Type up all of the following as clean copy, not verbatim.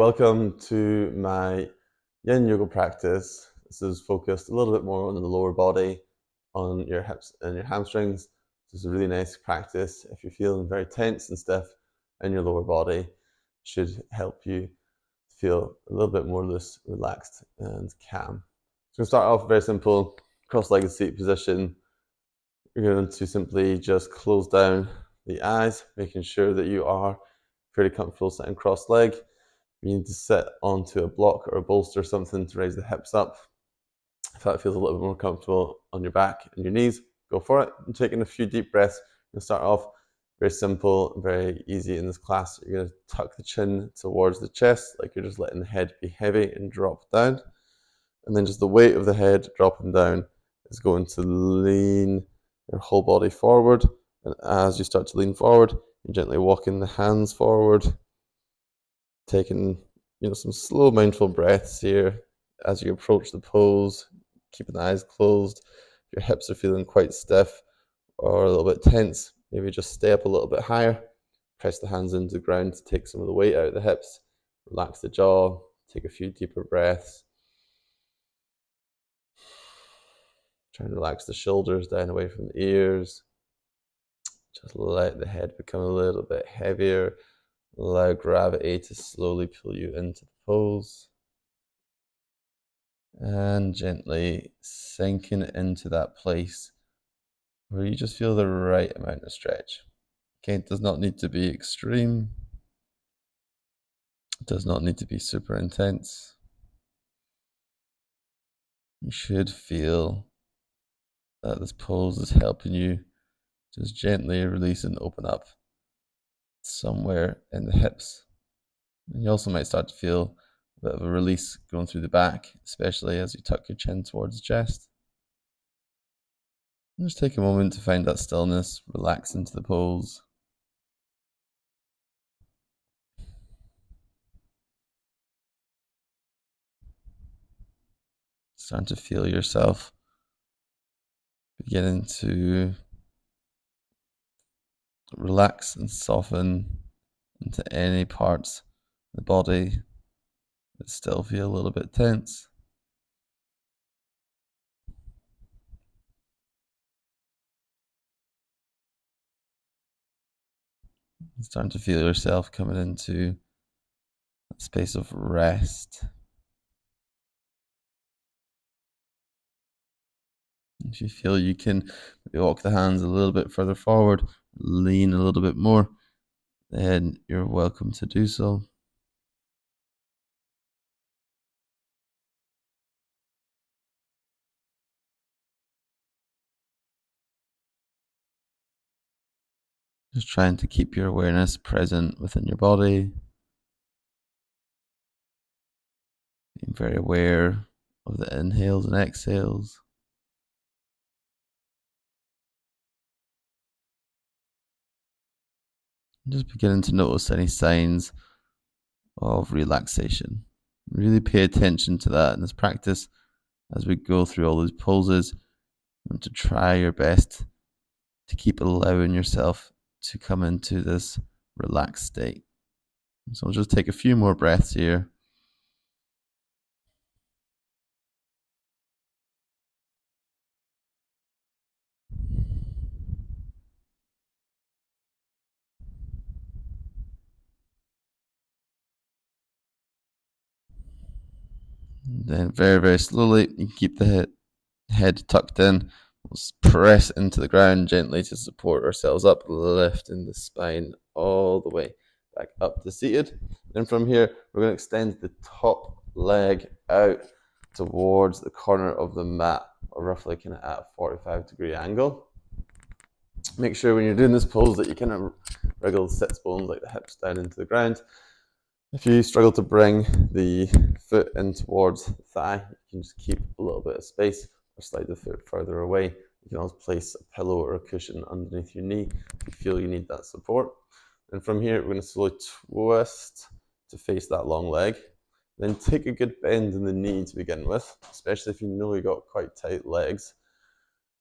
Welcome to my Yin Yoga practice. This is focused a little bit more on the lower body, on your hips and your hamstrings. This is a really nice practice. If you're feeling very tense and stiff in your lower body, it should help you feel a little bit more loose, relaxed, and calm. So we're going to start off very simple, cross-legged seat position. You're going to simply just close down the eyes, making sure that you are fairly comfortable sitting cross-legged. You need to sit onto a block or a bolster or something to raise the hips up. If that feels a little bit more comfortable on your back and your knees, go for it. And taking a few deep breaths. You'll start off very simple, very easy in this class. You're going to tuck the chin towards the chest, like you're just letting the head be heavy and drop down. And then just the weight of the head dropping down is going to lean your whole body forward. And as you start to lean forward, you're gently walking the hands forward, taking some slow mindful breaths here as you approach the pose, keeping the eyes closed. If your hips are feeling quite stiff or a little bit tense, maybe just stay up a little bit higher, press the hands into the ground to take some of the weight out of the hips, relax the jaw, take a few deeper breaths. Try and relax the shoulders down away from the ears. Just let the head become a little bit heavier. Allow gravity to slowly pull you into the pose. And gently sinking into that place where you just feel the right amount of stretch. Okay, it does not need to be extreme. It does not need to be super intense. You should feel that this pose is helping you just gently release and open up somewhere in the hips. And you also might start to feel a bit of a release going through the back, especially as you tuck your chin towards the chest. And just take a moment to find that stillness, relax into the pose. Starting to feel yourself beginning to relax and soften into any parts of the body that still feel a little bit tense. Starting to feel yourself coming into a space of rest. If you feel you can maybe walk the hands a little bit further forward, lean a little bit more, then you're welcome to do so. Just trying to keep your awareness present within your body. Being very aware of the inhales and exhales. Just beginning to notice any signs of relaxation. Really pay attention to that in this practice as we go through all these poses, and to try your best to keep allowing yourself to come into this relaxed state. So we'll just take a few more breaths here. Then very, very slowly, you can keep the head tucked in. We'll press into the ground gently to support ourselves up, lifting the spine all the way back up to seated. Then from here, we're going to extend the top leg out towards the corner of the mat, or roughly kind of at a 45-degree angle. Make sure when you're doing this pose that you kind of wriggle the sits bones, like the hips, down into the ground. If you struggle to bring the foot in towards the thigh, you can just keep a little bit of space or slide the foot further away. You can always place a pillow or a cushion underneath your knee if you feel you need that support. And from here, we're going to slowly twist to face that long leg. Then take a good bend in the knee to begin with, especially if you know you've got quite tight legs.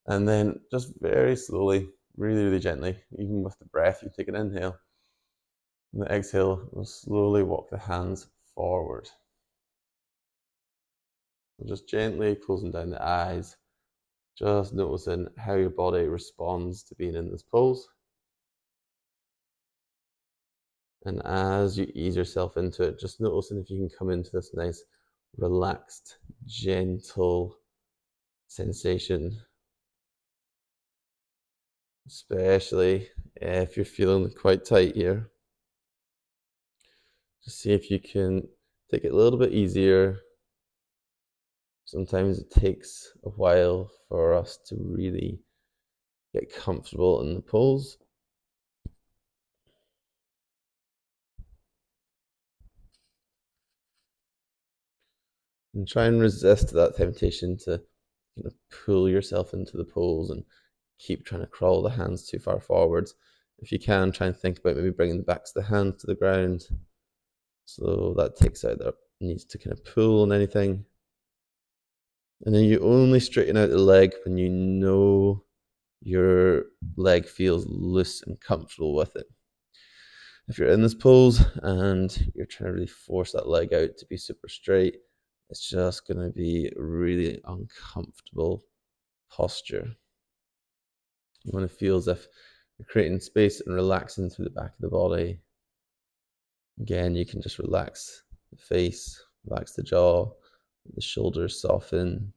And then just very slowly, really, really gently, even with the breath, you take an inhale. And the exhale, we'll slowly walk the hands forward. So just gently closing down the eyes, just noticing how your body responds to being in this pose. And as you ease yourself into it, just noticing if you can come into this nice, relaxed, gentle sensation, especially if you're feeling quite tight here. Just see if you can take it a little bit easier. Sometimes it takes a while for us to really get comfortable in the pose. And try and resist that temptation to kind of pull yourself into the pose and keep trying to crawl the hands too far forwards. If you can, try and think about maybe bringing the backs of the hands to the ground. So that takes out that needs to kind of pull on anything. And then you only straighten out the leg when you know your leg feels loose and comfortable with it. If you're in this pose and you're trying to really force that leg out to be super straight, it's just going to be a really uncomfortable posture. You want to feel as if you're creating space and relaxing through the back of the body. Again, you can just relax the face, relax the jaw, the shoulders soften,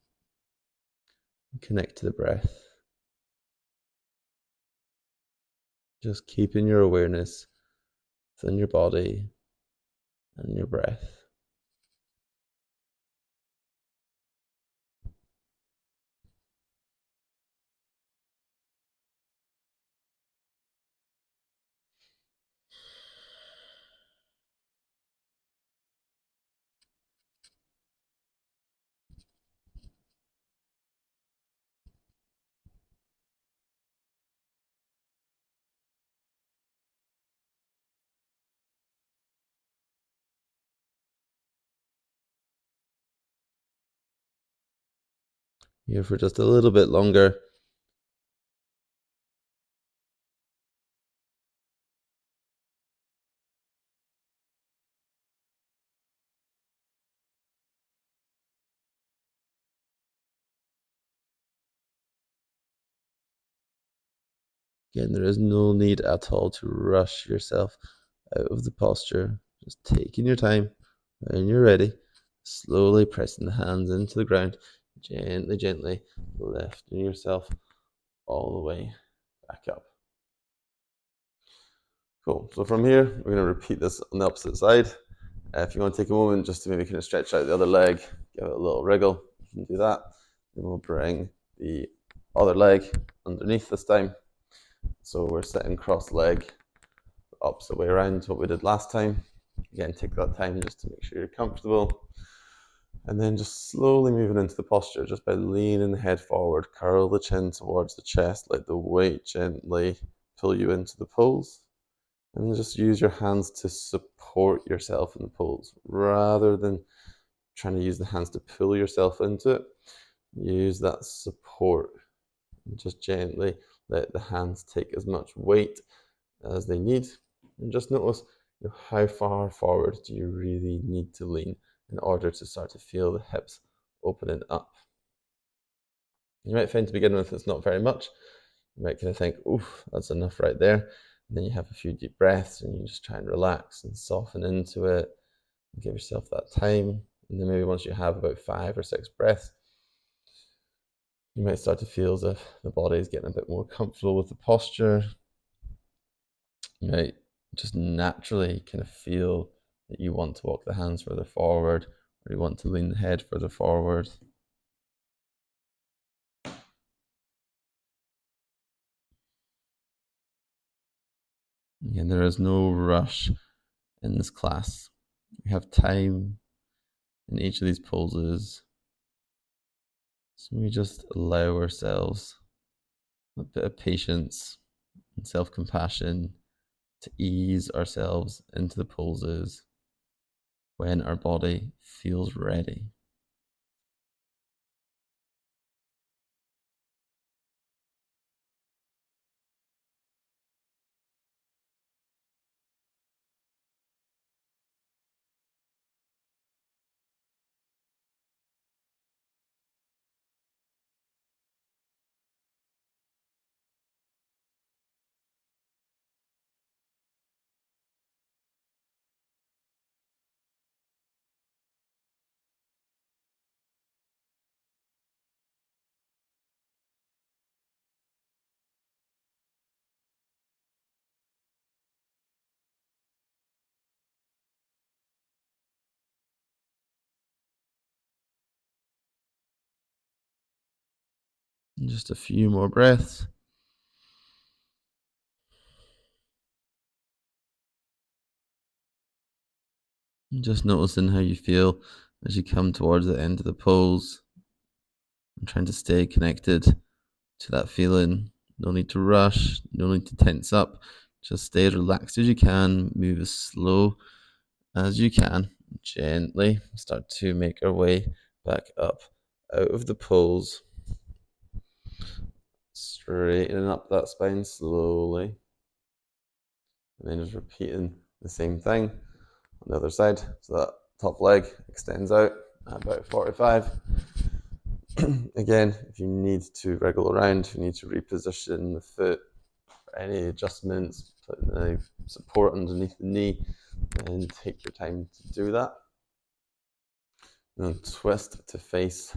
connect to the breath. Just keeping your awareness within your body and your breath. Here for just a little bit longer. Again, there is no need at all to rush yourself out of the posture. Just taking your time when you're ready, slowly pressing the hands into the ground, gently, gently lifting yourself all the way back up. Cool. So from here, we're going to repeat this on the opposite side. If you want to take a moment just to maybe kind of stretch out the other leg, give it a little wriggle, you can do that. Then we'll bring the other leg underneath this time. So we're sitting cross-leg, opposite way around to what we did last time. Again, take that time just to make sure you're comfortable. And then just slowly moving into the posture just by leaning the head forward, curl the chin towards the chest, let the weight gently pull you into the pose. And then just use your hands to support yourself in the pose rather than trying to use the hands to pull yourself into it. Use that support and just gently let the hands take as much weight as they need. And just notice, how far forward do you really need to lean in order to start to feel the hips opening up. You might find to begin with it's not very much. You might kind of think, oof, that's enough right there. And then you have a few deep breaths and you just try and relax and soften into it and give yourself that time. And then maybe once you have about 5 or 6 breaths, you might start to feel as if the body is getting a bit more comfortable with the posture. You might just naturally kind of feel that you want to walk the hands further forward or you want to lean the head further forward. Again, there is no rush in this class. We have time in each of these poses. So we just allow ourselves a bit of patience and self-compassion to ease ourselves into the poses when our body feels ready. Just a few more breaths. Just noticing how you feel as you come towards the end of the pose. I'm trying to stay connected to that feeling. No need to rush, no need to tense up. Just stay as relaxed as you can, move as slow as you can. Gently start to make our way back up out of the pose. Straightening up that spine slowly. And then just repeating the same thing on the other side. So that top leg extends out at about 45. Again, if you need to wriggle around, you need to reposition the foot, any adjustments, put any support underneath the knee, and take your time to do that. And then twist to face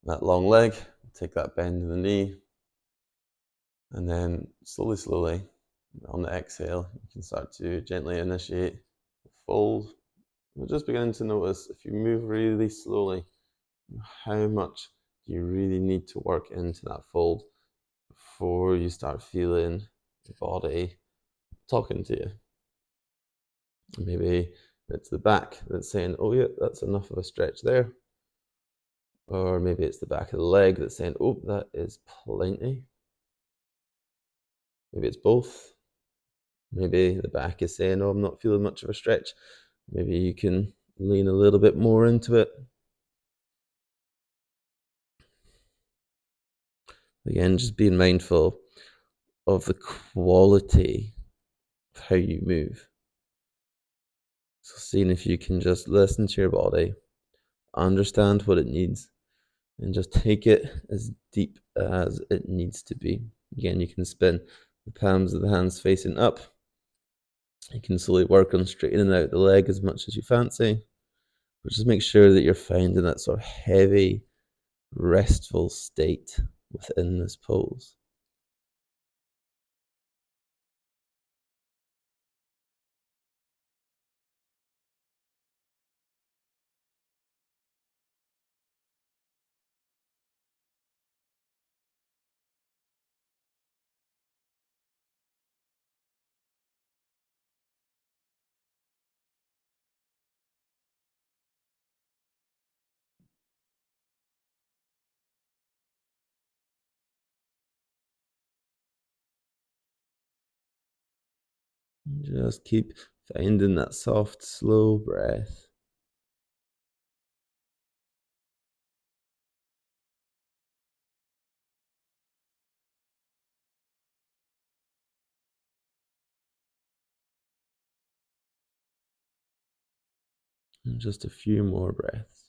that long leg, take that bend in the knee, and then slowly, on the exhale, you can start to gently initiate the fold. We're just beginning to notice if you move really slowly, how much do you really need to work into that fold before you start feeling your body talking to you. Maybe it's the back that's saying, oh yeah, that's enough of a stretch there. Or maybe it's the back of the leg that's saying, oh, that is plenty. Maybe it's both. Maybe the back is saying, oh, I'm not feeling much of a stretch. Maybe you can lean a little bit more into it. Again, just being mindful of the quality of how you move. So seeing if you can just listen to your body, understand what it needs, and just take it as deep as it needs to be. Again, you can spin the palms of the hands facing up. You can slowly work on straightening out the leg as much as you fancy, but just make sure that you're finding that sort of heavy, restful state within this pose. Just keep finding that soft, slow breath. And just a few more breaths.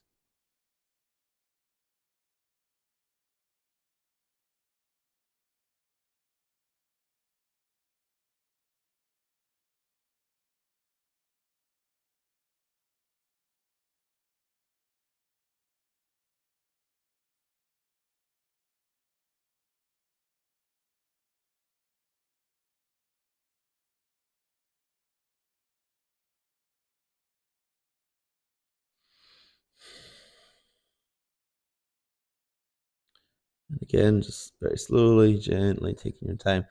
And again, just very slowly, gently taking your time,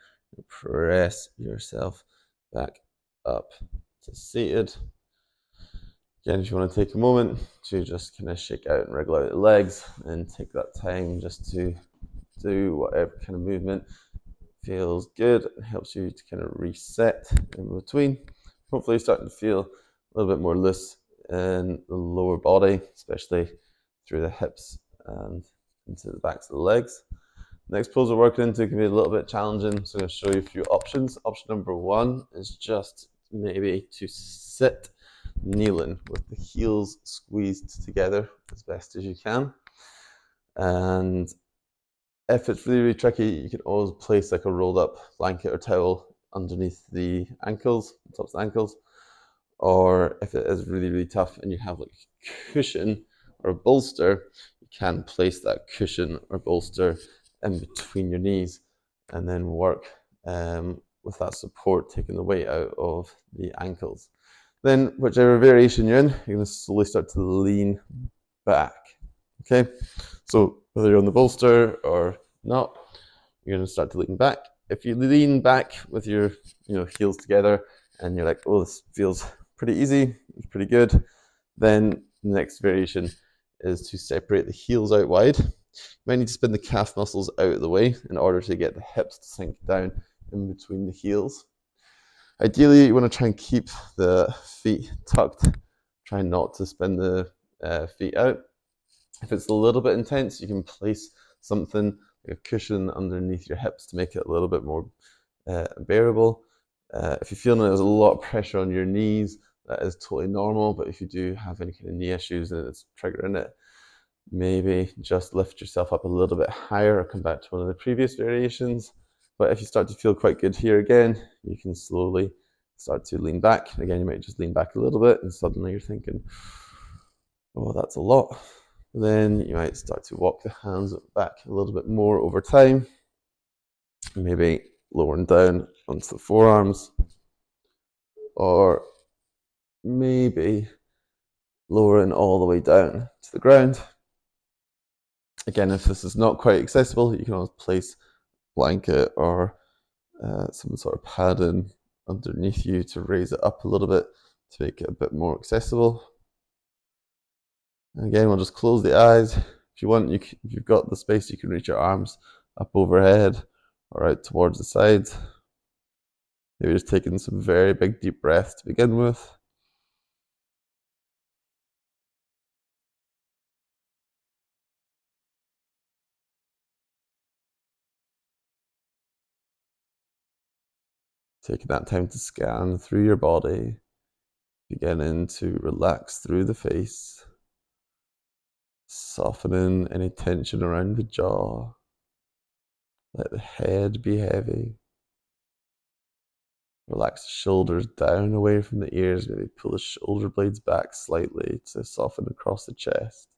press yourself back up to seated. Again, if you want to take a moment to just kind of shake out and wriggle out the legs and take that time just to do whatever kind of movement feels good and helps you to kind of reset in between. Hopefully starting to feel a little bit more loose in the lower body, especially through the hips and into the backs of the legs. Next pose we're working into can be a little bit challenging, so I'm going to show you a few options. Option number one is just maybe to sit kneeling with the heels squeezed together as best as you can. And if it's really tricky, you can always place like a rolled up blanket or towel underneath the ankles, tops of the ankles. Or if it is really tough and you have like a cushion or a bolster, you can place that cushion or bolster in between your knees and then work with that support, taking the weight out of the ankles. Then whichever variation you're in, you're going to slowly start to lean back. Okay, so whether you're on the bolster or not, you're going to start to lean back. If you lean back with your heels together and you're like, oh, this feels pretty easy, it's pretty good, then the next variation is to separate the heels out wide. You might need to spin the calf muscles out of the way in order to get the hips to sink down in between the heels. Ideally, you want to try and keep the feet tucked. Try not to spin the feet out. If it's a little bit intense, you can place something like a cushion underneath your hips to make it a little bit more bearable. If you're feeling there's a lot of pressure on your knees, that is totally normal. But if you do have any kind of knee issues and it's triggering it, maybe just lift yourself up a little bit higher or come back to one of the previous variations. But if you start to feel quite good here again, you can slowly start to lean back. Again, you might just lean back a little bit and suddenly you're thinking, oh, that's a lot. And then you might start to walk the hands back a little bit more over time. Maybe lowering down onto the forearms, or maybe lowering all the way down to the ground. Again, if this is not quite accessible, you can always place a blanket or some sort of padding underneath you to raise it up a little bit to make it a bit more accessible. And again, we'll just close the eyes. If you want, if you've got the space, you can reach your arms up overhead or out towards the sides. Maybe just taking some very big deep breaths to begin with. Taking that time to scan through your body, beginning to relax through the face, softening any tension around the jaw. Let the head be heavy. Relax the shoulders down away from the ears. Maybe pull the shoulder blades back slightly to soften across the chest.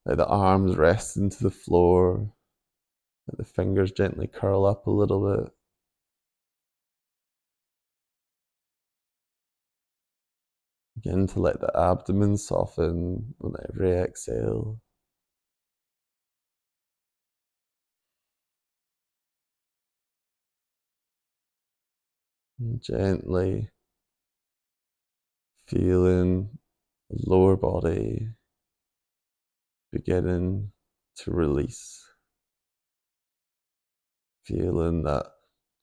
Let the arms rest into the floor. Let the fingers gently curl up a little bit. Begin to let the abdomen soften on every exhale. And gently feeling the lower body beginning to release. Feeling that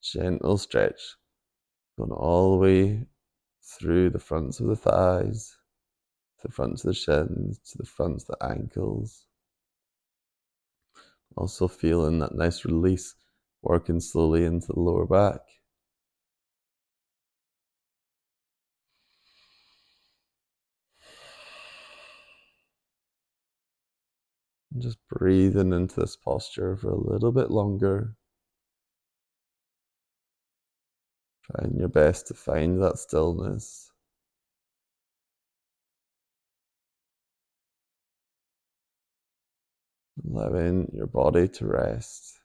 gentle stretch going all the way through the fronts of the thighs, to the fronts of the shins, to the fronts of the ankles. Also feeling that nice release working slowly into the lower back. And just breathing into this posture for a little bit longer. Trying your best to find that stillness. Allowing your body to rest.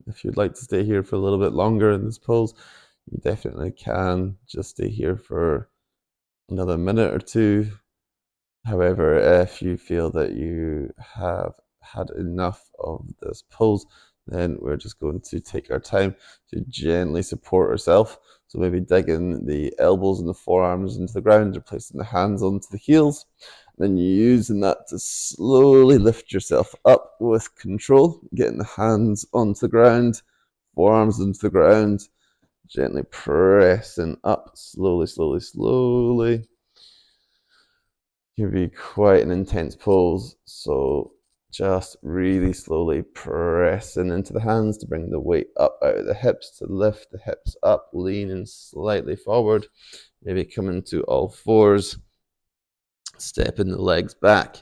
If you'd like to stay here for a little bit longer in this pose, you definitely can just stay here for another minute or two. However, if you feel that you have had enough of this pose, then we're just going to take our time to gently support ourselves. So maybe digging the elbows and the forearms into the ground, or placing the hands onto the heels. Then using that to slowly lift yourself up with control, getting the hands onto the ground, forearms into the ground, gently pressing up, slowly, slowly, slowly. It can be quite an intense pose, so just really slowly pressing into the hands to bring the weight up out of the hips, to lift the hips up, leaning slightly forward, maybe coming to all fours, stepping the legs back.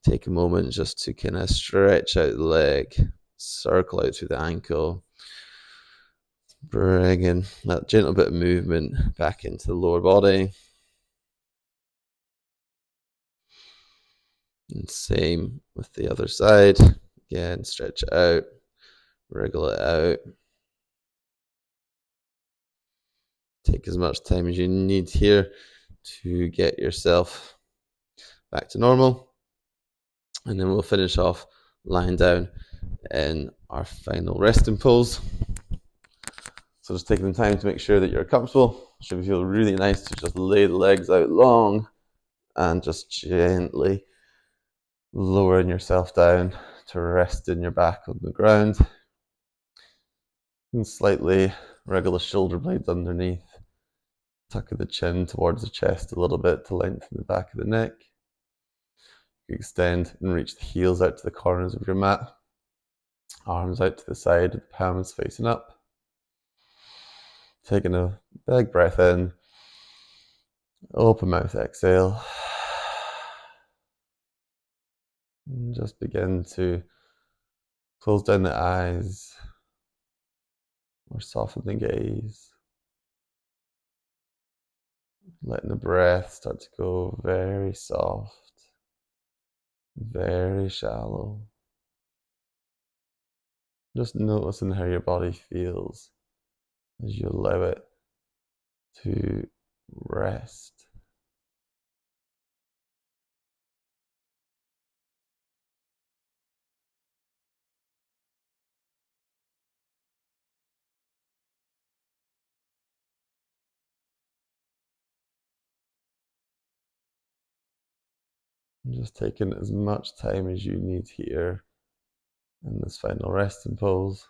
Take a moment just to kind of stretch out the leg, circle out through the ankle, Bringing that gentle bit of movement back into the lower body. And same with the other side. Again, stretch it out, wriggle it out. Take as much time as you need here to get yourself back to normal. And then we'll finish off lying down in our final resting pose. So just taking the time to make sure that you're comfortable. It should feel really nice to just lay the legs out long and just gently lowering yourself down to rest in your back on the ground. And slightly wriggle the shoulder blades underneath, tucking the chin towards the chest a little bit to lengthen the back of the neck. You extend and reach the heels out to the corners of your mat. Arms out to the side, the palms facing up. Taking a big breath in. Open mouth exhale. And just begin to close down the eyes or soften the gaze. Letting the breath start to go very soft, very shallow. Just noticing how your body feels as you allow it to rest. And just taking as much time as you need here in this final resting pose.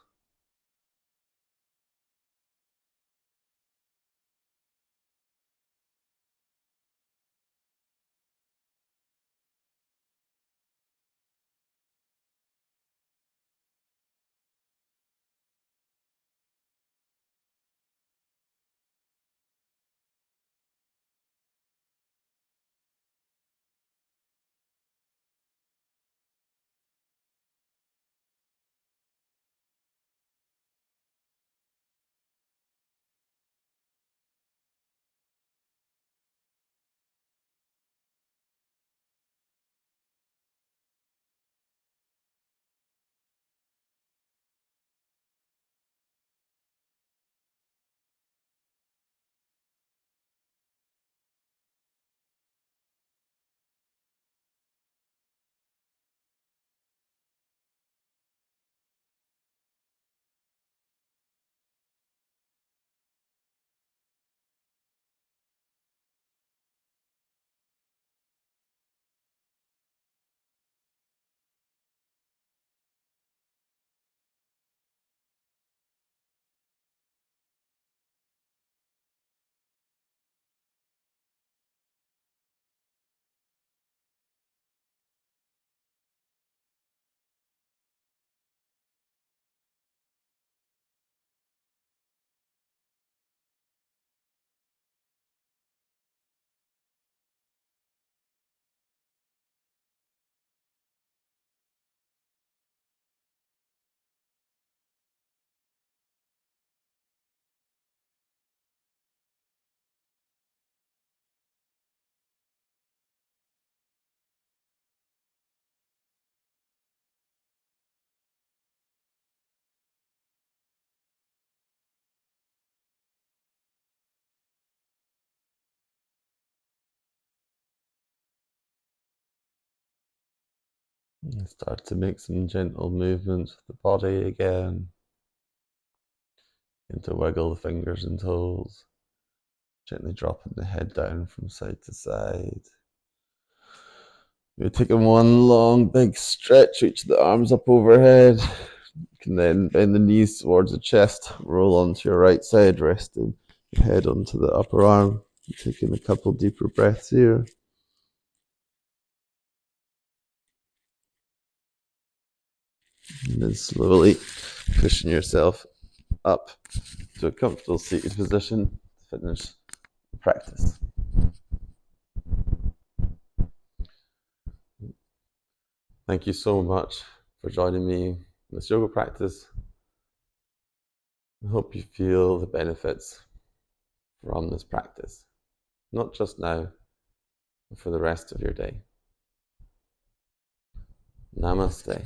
And start to make some gentle movements with the body again. And to wiggle the fingers and toes. Gently dropping the head down from side to side. You're taking one long big stretch, reach the arms up overhead. You can then bend the knees towards the chest, roll onto your right side, resting your head onto the upper arm. You're taking a couple deeper breaths here. And then slowly pushing yourself up to a comfortable seated position to finish the practice. Thank you so much for joining me in this yoga practice. I hope you feel the benefits from this practice, not just now, but for the rest of your day. Namaste.